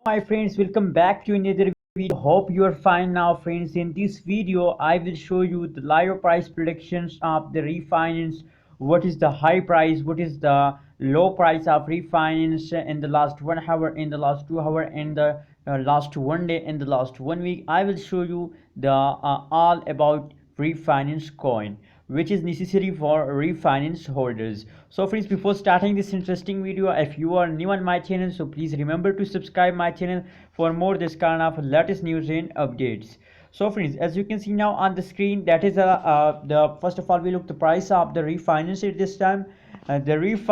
My friends, welcome back to another video. Hope you are fine now, friends. In this video I will show you the live price predictions of the refinance. What is the high price, what is the low price of refinance in the last 1 hour, in the last 2 hour, in the last one day, in the last 1 week. I will show you the all about refinance coin which is necessary for refinance holders. So friends, before starting this interesting video, if you are new on my channel, so please remember to subscribe my channel for more this kind of latest news and updates. So friends, as you can see now on the screen, that is the first of all we look the price of the refinance at this time. The reef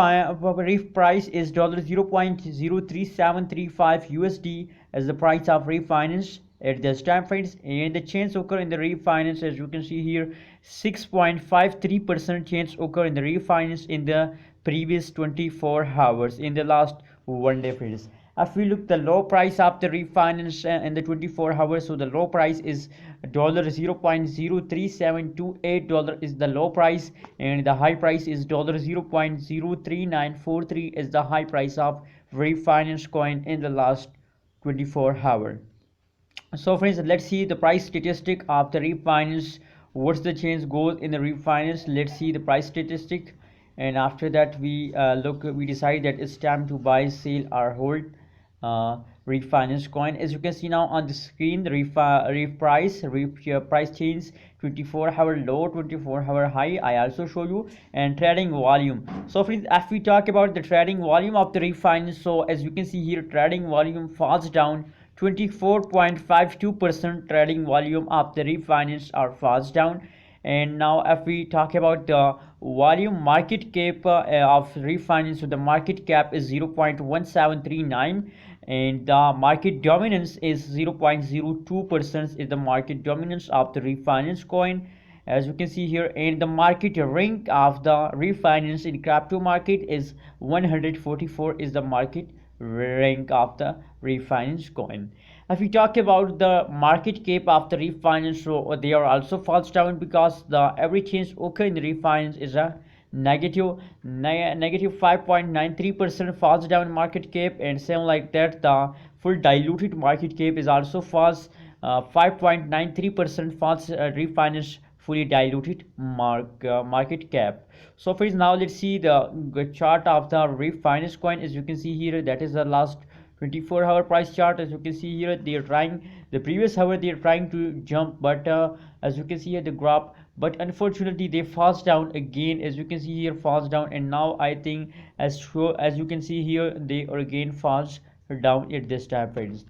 price is $0.03735 USD as the price of refinance at this time, friends. And the change occur in the refinance, as you can see here, 6.53% change occur in the refinance in the previous 24 hours, in the last one day, friends. If we look the low price of the refinance in the 24 hours, so the low price is $0.03728 is the low price, and the high price is $0.03943 is the high price of refinance coin in the last 24 hours. So friends, let's see the price statistic of the refinance. What's the change goes in the refinance? Let's see the price statistic, and after that we decide that it's time to buy, sell, or hold refinance coin. As you can see now on the screen, the ref price change, 24-hour low, 24-hour high. I also show you, and trading volume. So friends, if we talk about the trading volume of the refinance, so as you can see here, trading volume falls down 24.52%. Trading volume of the refinance are falls down. And now if we talk about the volume market cap of refinance, so the market cap is 0.1739, and the market dominance is 0.02% is the market dominance of the refinance coin, as you can see here. And the market rank of the refinance in crypto market is 144 is the market rank of the refinance coin. If we talk about the market cap of the refinance, so they are also falls down because the every change occur in the refinance is a negative 5.93% falls down market cap, and same like that the full diluted market cap is also falls 5.93% falls refinance fully diluted market cap. So friends, now let's see the chart of the refinance coin. As you can see here, that is the last 24-hour price chart. As you can see here, they are trying the previous hour, they are trying to jump, but as you can see here the graph, but unfortunately they falls down again. As you can see here, falls down, and now I think as you can see here, they are again falls down at this time, friends.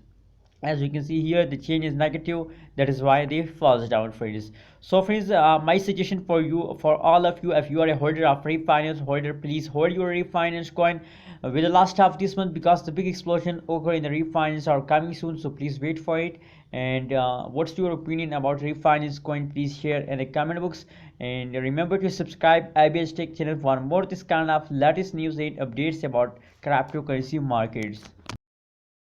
As you can see here, the change is negative, that is why they falls down, friends. So friends, my suggestion for you, for all of you, if you are a holder of refinance holder, please hold your refinance coin with the last half this month, because the big explosion occur in the refinance are coming soon, so please wait for it. And what's your opinion about refinance coin? Please share in the comment box, and remember to subscribe IBS Tech channel for more this kind of latest news and updates about cryptocurrency markets.